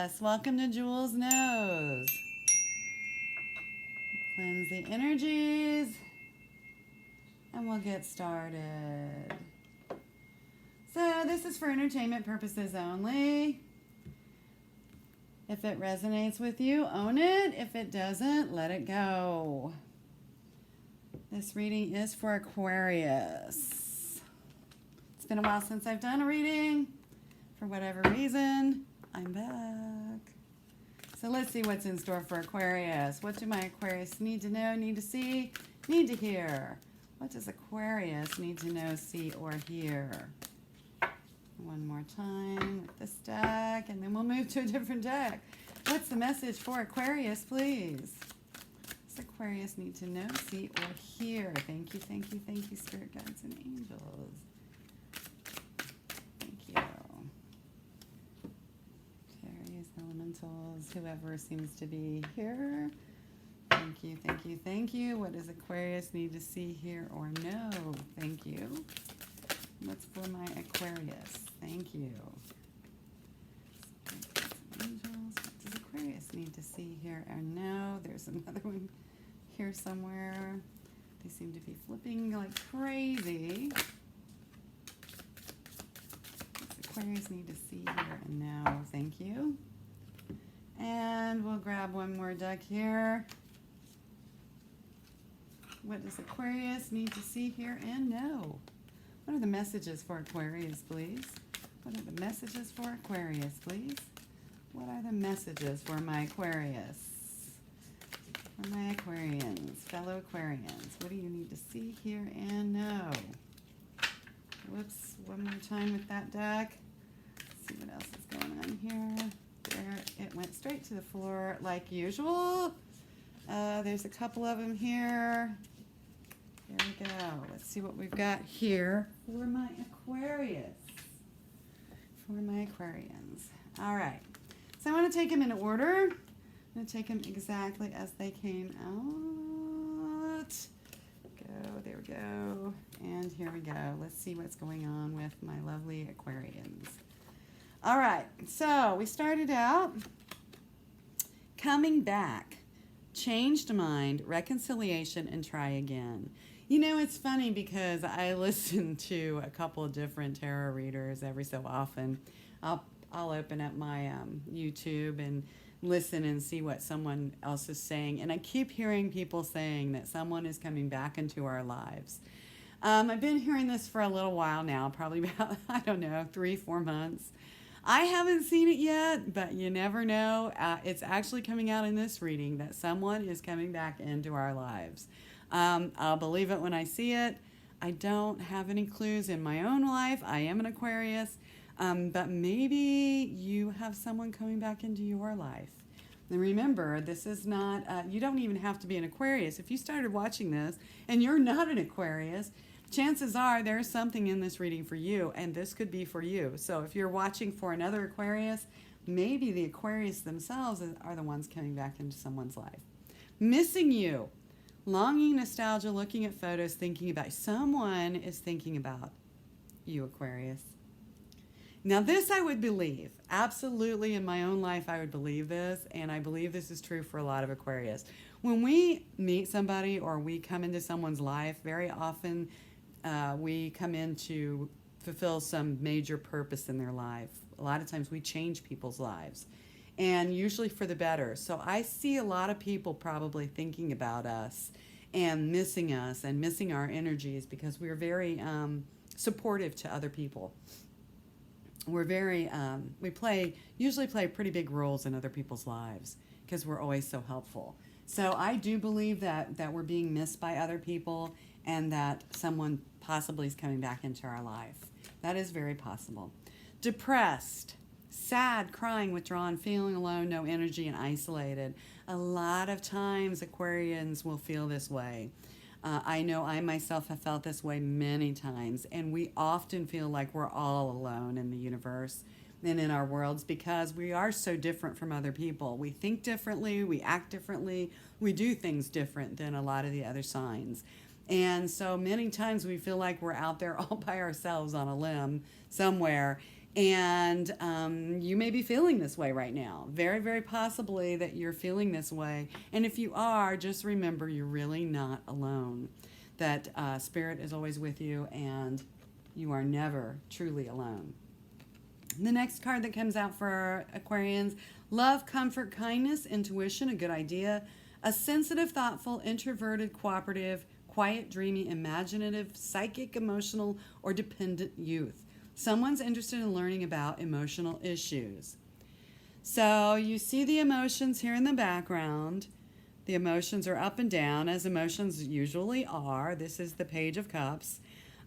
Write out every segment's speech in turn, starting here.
Aquarius, welcome to Jules Knows. Cleanse the energies and we'll get started. So this is for entertainment purposes only. If it resonates with you, own it. If it doesn't, let it go. This reading is for Aquarius. It's been a while since I've done a reading. For whatever reason, I'm back. So let's see what's in store for Aquarius. What do my Aquarius need to know, need to see, need to hear? What does Aquarius need to know, see, or hear? One more time with this deck, and then we'll move to a different deck. What's the message for Aquarius, please? What does Aquarius need to know, see, or hear? Thank you, thank you, thank you, Spirit Guides and Angels. Thank you. Fairies, elementals, whoever seems to be here. Thank you, thank you, thank you. What does Aquarius need to see, hear, or know? Thank you. What's for my Aquarius? Thank you. Angels. What does Aquarius need to see, hear, or know? There's another one here somewhere. They seem to be flipping like crazy. What does Aquarius need to see, hear, and know? Thank you. And we'll grab one more deck here. What does Aquarius need to see, hear, and know? What are the messages for Aquarius, please? What are the messages for Aquarius, please? What are the messages for my Aquarius? For my Aquarians, fellow Aquarians, what do you need to see, hear, and know? Whoops, one more time with that deck. Let's see what else is going on here. There, it went straight to the floor like usual. There's a couple of them here. There we go. Let's see what we've got here for my Aquarius. For my Aquarians. All right. So I want to take them in order. I'm going to take them exactly as they came out. There we go. And here we go. Let's see what's going on with my lovely Aquarians. All right. So we started out coming back. Changed mind, reconciliation, and try again. You know, it's funny because I listen to a couple of different tarot readers every so often. I'll open up my YouTube and listen and see what someone else is saying. And I keep hearing people saying that someone is coming back into our lives. I've been hearing this for a little while now, probably about, I don't know, 3-4 months. I haven't seen it yet, but you never know. It's actually coming out in this reading that someone is coming back into our lives. I'll believe it when I see it. I don't have any clues in my own life. I am an Aquarius, but maybe you have someone coming back into your life. And remember, this is not, you don't even have to be an Aquarius. If you started watching this and you're not an Aquarius, chances are there's something in this reading for you, and this could be for you. So if you're watching for another Aquarius, maybe the Aquarius themselves are the ones coming back into someone's life. Missing you. Longing, nostalgia, looking at photos, thinking about. Someone is thinking about you, Aquarius. Now this I would believe. Absolutely in my own life I would believe this, and I believe this is true for a lot of Aquarius. When we meet somebody or we come into someone's life, very often we come in to fulfill some major purpose in their life. A lot of times we change people's lives, and usually for the better. So I see a lot of people probably thinking about us and missing us and missing our energies because we're very supportive to other people. We're very, usually play pretty big roles in other people's lives because we're always so helpful. So I do believe that we're being missed by other people and that someone possibly is coming back into our life. That is very possible. Depressed, sad, crying, withdrawn, feeling alone, no energy, and isolated. A lot of times Aquarians will feel this way. I know I myself have felt this way many times, and we often feel like we're all alone in the universe and in our worlds because we are so different from other people. We think differently, we act differently, we do things different than a lot of the other signs. And so many times we feel like we're out there all by ourselves on a limb somewhere, And you may be feeling this way right now. Very, very possibly that you're feeling this way. And if you are, just remember you're really not alone. That Spirit is always with you and you are never truly alone. The next card that comes out for Aquarians, love, comfort, kindness, intuition, a good idea, a sensitive, thoughtful, introverted, cooperative, quiet, dreamy, imaginative, psychic, emotional, or dependent youth. Someone's interested in learning about emotional issues. So you see the emotions here in the background. The emotions are up and down, as emotions usually are. This is the Page of Cups.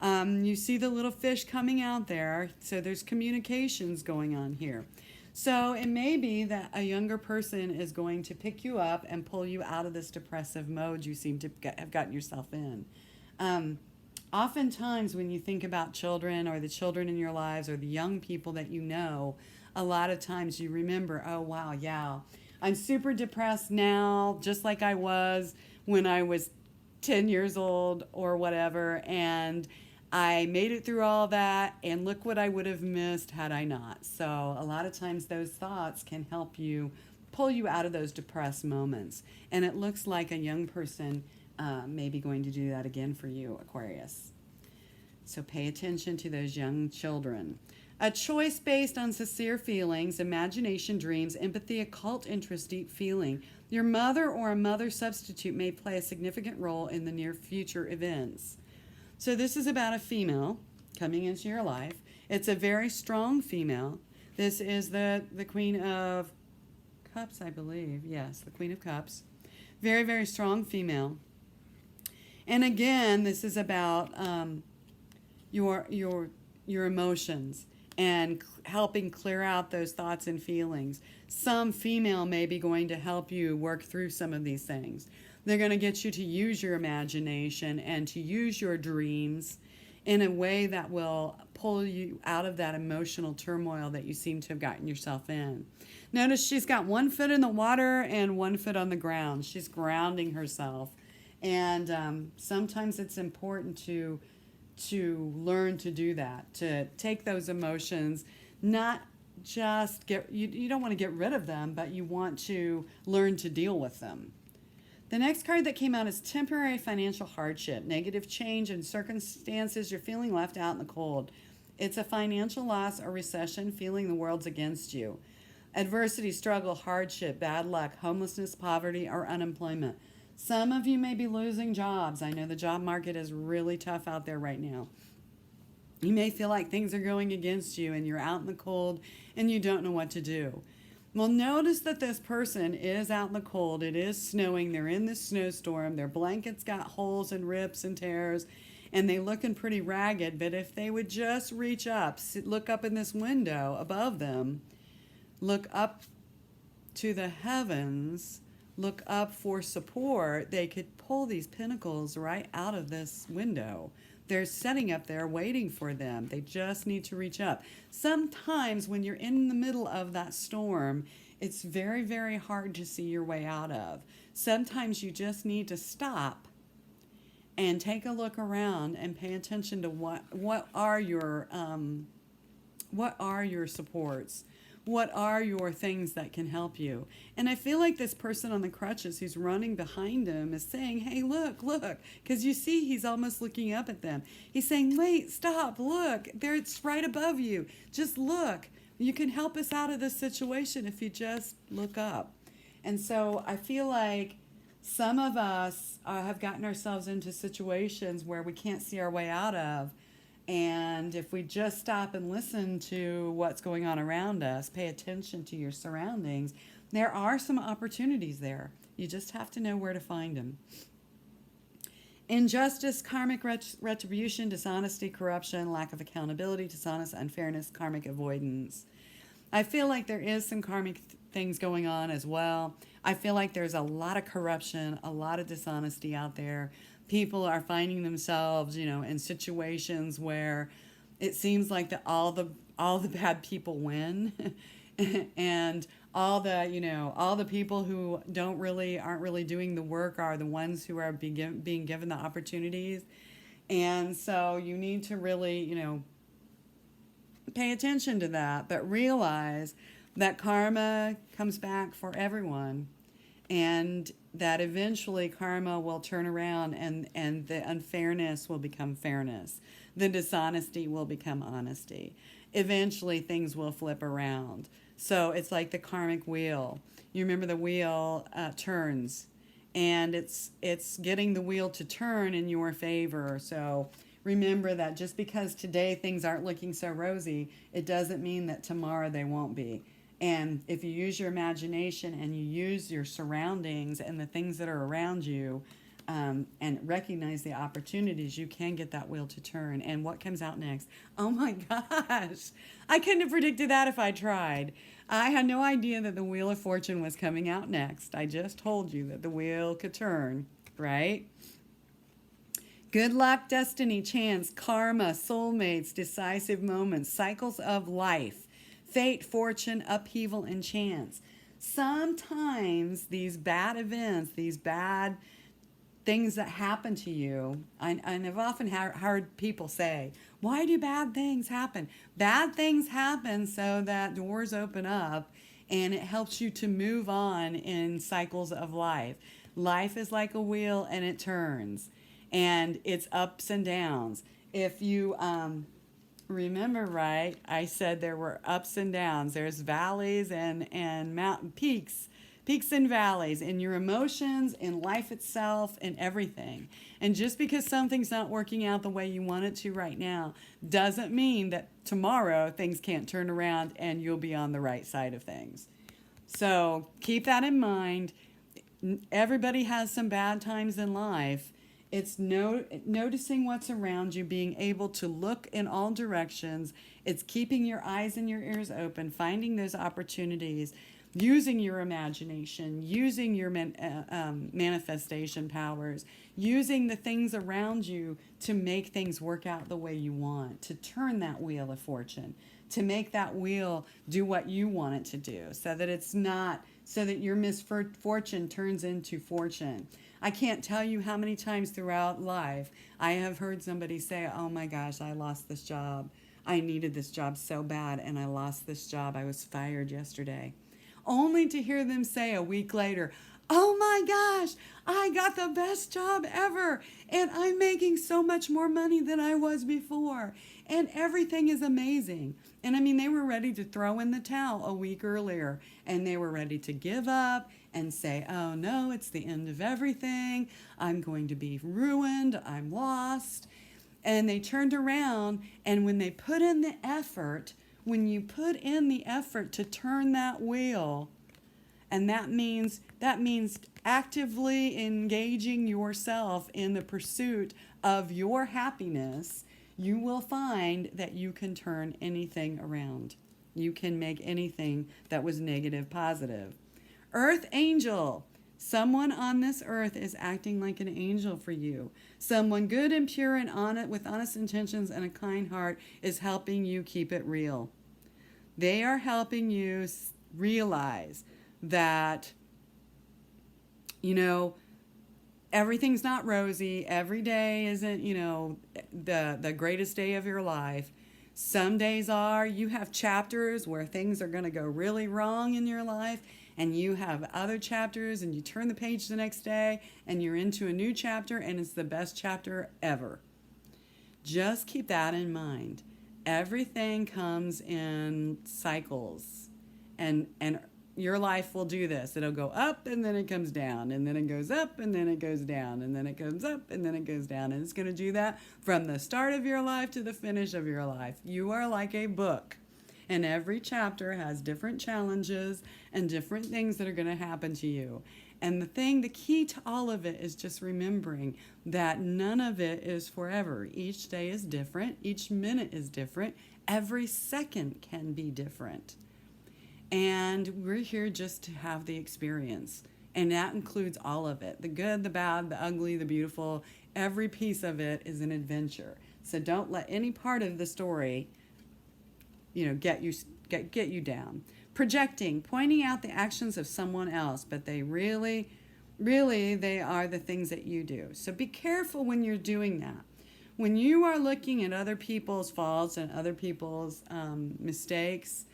You see the little fish coming out there, so there's communications going on here. So it may be that a younger person is going to pick you up and pull you out of this depressive mode you seem to have gotten yourself in. Oftentimes when you think about children or the children in your lives or the young people that you know, a lot of times you remember, oh wow, yeah, I'm super depressed now, just like I was when I was 10 years old or whatever, and I made it through all that, and look what I would have missed had I not. So a lot of times those thoughts can help you pull you out of those depressed moments. And it looks like a young person may be going to do that again for you, Aquarius. So pay attention to those young children. A choice based on sincere feelings, imagination, dreams, empathy, occult interest, deep feeling. Your mother or a mother substitute may play a significant role in the near future events. So this is about a female coming into your life. It's a very strong female. This is the Queen of Cups, I believe. Yes, the Queen of Cups. Very, very strong female. And again, this is about your emotions and helping clear out those thoughts and feelings. Some female may be going to help you work through some of these things. They're going to get you to use your imagination and to use your dreams in a way that will pull you out of that emotional turmoil that you seem to have gotten yourself in. Notice she's got one foot in the water and one foot on the ground. She's grounding herself. And sometimes it's important to learn to do that, to take those emotions, not just you don't want to get rid of them, but you want to learn to deal with them. The next card that came out is temporary financial hardship, negative change in circumstances, you're feeling left out in the cold. It's a financial loss or recession, feeling the world's against you. Adversity, struggle, hardship, bad luck, homelessness, poverty, or unemployment. Some of you may be losing jobs. I know the job market is really tough out there right now. You may feel like things are going against you and you're out in the cold and you don't know what to do. Well, notice that this person is out in the cold. It is snowing. They're in this snowstorm. Their blankets got holes and rips and tears, and they're looking pretty ragged. But if they would just reach up, look up in this window above them, look up to the heavens, look up for support, they could pull these pinnacles right out of this window. They're setting up there waiting for them. They just need to reach up. Sometimes when you're in the middle of that storm, it's very, very hard to see your way out of. Sometimes you just need to stop and take a look around and pay attention to what are your supports? What are your things that can help you? And I feel like this person on the crutches who's running behind him is saying, hey, look, because you see he's almost looking up at them. He's saying, wait, stop, look, there, it's right above you. Just look. You can help us out of this situation if you just look up. And so I feel like some of us have gotten ourselves into situations where we can't see our way out of. And if we just stop and listen to what's going on around us, pay attention to your surroundings, there are some opportunities there. You just have to know where to find them. Injustice, karmic retribution, dishonesty, corruption, lack of accountability, dishonest unfairness, karmic avoidance. I feel like there is some karmic things going on as well. I feel like there's a lot of corruption, a lot of dishonesty out there. People are finding themselves, in situations where it seems like all the bad people win, and all the people who aren't really doing the work are the ones who are being given the opportunities. And so you need to really, pay attention to that, but realize that karma comes back for everyone, and that eventually karma will turn around, and the unfairness will become fairness. The dishonesty will become honesty. Eventually things will flip around. So it's like the karmic wheel. You remember the wheel turns, and it's getting the wheel to turn in your favor. So remember that just because today things aren't looking so rosy, it doesn't mean that tomorrow they won't be. And if you use your imagination and you use your surroundings and the things that are around you, and recognize the opportunities, you can get that wheel to turn. And what comes out next? Oh my gosh, I couldn't have predicted that if I tried. I had no idea that the Wheel of Fortune was coming out next. I just told you that the wheel could turn, right? Good luck, destiny, chance, karma, soulmates, decisive moments, cycles of life, fate, fortune, upheaval, and chance. Sometimes these bad events, these bad things that happen to you, and I've often heard people say, why do bad things happen? Bad things happen so that doors open up, and it helps you to move on in cycles of life. Life is like a wheel, and it turns, and it's ups and downs. If you remember right, I said there were ups and downs. There's valleys and mountain peaks and valleys in your emotions, in life itself, in everything. And just because something's not working out the way you want it to right now doesn't mean that tomorrow things can't turn around and you'll be on the right side of things. So keep that in mind. Everybody has some bad times in life. It's noticing what's around you, being able to look in all directions. It's keeping your eyes and your ears open, finding those opportunities, using your imagination, using your manifestation powers, using the things around you to make things work out the way you want, to turn that wheel of fortune, to make that wheel do what you want it to do, so that your misfortune turns into fortune. I can't tell you how many times throughout life I have heard somebody say, oh my gosh, I lost this job. I needed this job so bad, and I lost this job. I was fired yesterday. Only to hear them say a week later, oh my gosh, I got the best job ever, and I'm making so much more money than I was before, and everything is amazing. And I mean, they were ready to throw in the towel a week earlier, and they were ready to give up and say, oh no, it's the end of everything. I'm going to be ruined. I'm lost. And they turned around, and when they put in the effort, when you put in the effort to turn that wheel, and that means actively engaging yourself in the pursuit of your happiness, you will find that you can turn anything around. You can make anything that was negative positive. Earth angel. Someone on this earth is acting like an angel for you. Someone good and pure and honest, with honest intentions and a kind heart, is helping you keep it real. They are helping you realize that, everything's not rosy. Every day isn't, the greatest day of your life. Some days are. You have chapters where things are going to go really wrong in your life, and you have other chapters, and you turn the page the next day and you're into a new chapter, and it's the best chapter ever. Just keep that in mind. Everything comes in cycles, and your life will do this. It'll go up, and then it comes down, and then it goes up, and then it goes down, and then it comes up, and then it goes down. And it's going to do that from the start of your life to the finish of your life. You are like a book, and every chapter has different challenges and different things that are going to happen to you. And the key to all of it is just remembering that none of it is forever. Each day is different. Each minute is different. Every second can be different. And we're here just to have the experience. And that includes all of it. The good, the bad, the ugly, the beautiful. Every piece of it is an adventure. So don't let any part of the story, get you down. Projecting, pointing out the actions of someone else, but they really, they are the things that you do. So be careful when you're doing that. when you are looking at other people's faults and other people's mistakes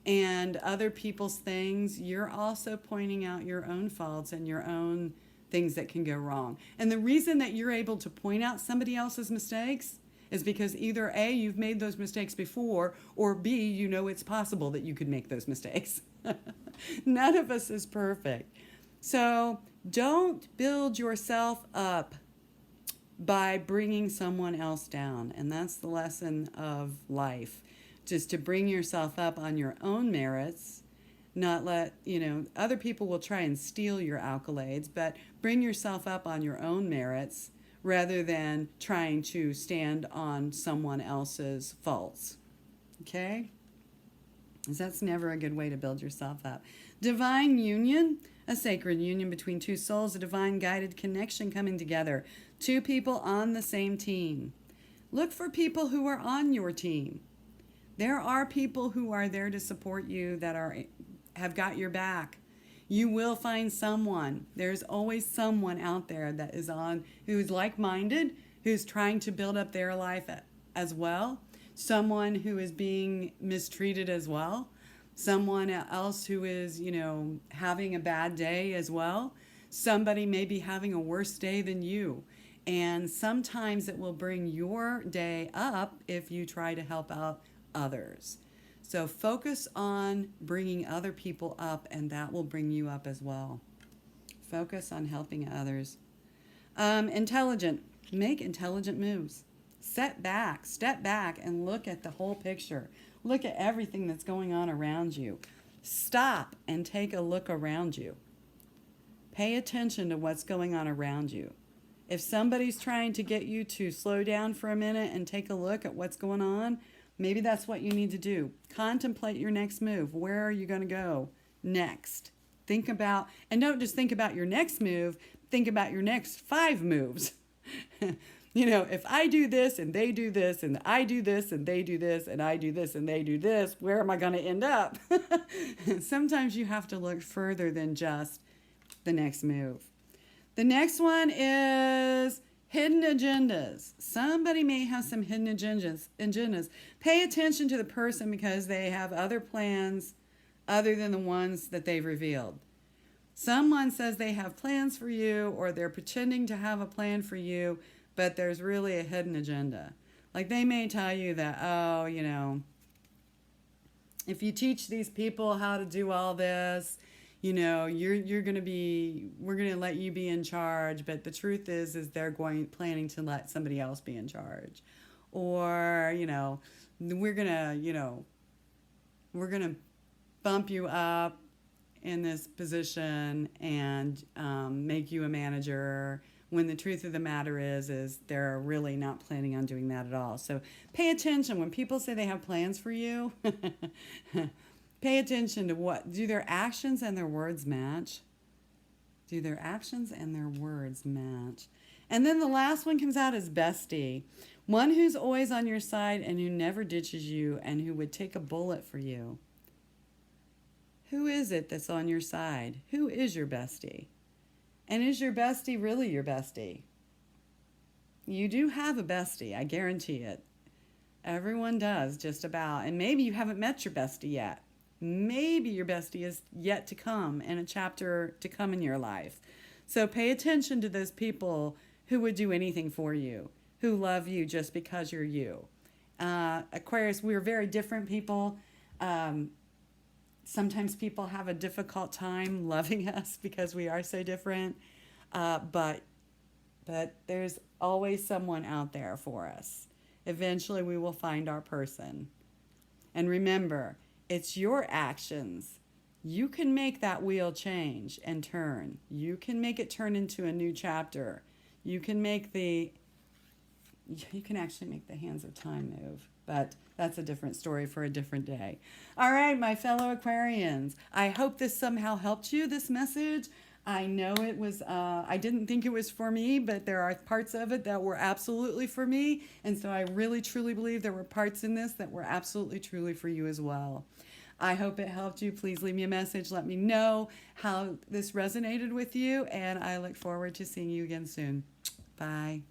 and other people's things, you're also pointing out your own faults and your own things that can go wrong. And the reason that you're able to point out somebody else's mistakes is because either A, you've made those mistakes before, or B, you know it's possible that you could make those mistakes. None of us is perfect. So don't build yourself up by bringing someone else down. And that's the lesson of life, just to bring yourself up on your own merits, not let, other people will try and steal your accolades, but bring yourself up on your own merits rather than trying to stand on someone else's faults. Okay? Because that's never a good way to build yourself up. Divine union, a sacred union between two souls, a divine guided connection coming together. Two people on the same team. Look for people who are on your team. There are people who are there to support you that have got your back. You will find someone. There's always someone out there that is who's like-minded, who's trying to build up their life as well. Someone who is being mistreated as well. Someone else who is, having a bad day as well. Somebody may be having a worse day than you. And sometimes it will bring your day up if you try to help out others. So focus on bringing other people up, and that will bring you up as well. Focus on helping others. Intelligent. Make intelligent moves. Step back, and look at the whole picture. Look at everything that's going on around you. Stop and take a look around you. Pay attention to what's going on around you. If somebody's trying to get you to slow down for a minute and take a look at what's going on, maybe that's what you need to do. Contemplate your next move. Where are you going to go next? Think about, and don't just think about your next move, think about your next 5 moves. If I do this and they do this and I do this and they do this and I do this and they do this, where am I going to end up? Sometimes you have to look further than just the next move. The next one is hidden agendas. Somebody may have some hidden agendas. Pay attention to the person because they have other plans other than the ones that they've revealed. Someone says they have plans for you, or they're pretending to have a plan for you, but there's really a hidden agenda. Like they may tell you that, if you teach these people how to do all this, we're going to let you be in charge, but the truth is they're planning to let somebody else be in charge. Or, we're going to bump you up in this position and make you a manager, when the truth of the matter is they're really not planning on doing that at all. So pay attention when people say they have plans for you. Pay attention to do their actions and their words match? Do their actions and their words match? And then the last one comes out as bestie. One who's always on your side and who never ditches you and who would take a bullet for you. Who is it that's on your side? Who is your bestie? And is your bestie really your bestie? You do have a bestie, I guarantee it. Everyone does, just about. And maybe you haven't met your bestie yet. Maybe your bestie is yet to come in a chapter to come in your life. So pay attention to those people who would do anything for you, who love you just because you're you. Aquarius, we're very different people. Sometimes people have a difficult time loving us because we are so different. But there's always someone out there for us. Eventually we will find our person. And remember, it's your actions. You can make that wheel change and turn. You can make it turn into a new chapter. You can actually make the hands of time move. But that's a different story for a different day. All right, my fellow Aquarians. I hope this somehow helped you, this message. I know it was, I didn't think it was for me, but there are parts of it that were absolutely for me. And so I really, truly believe there were parts in this that were absolutely, truly for you as well. I hope it helped you. Please leave me a message. Let me know how this resonated with you. And I look forward to seeing you again soon. Bye.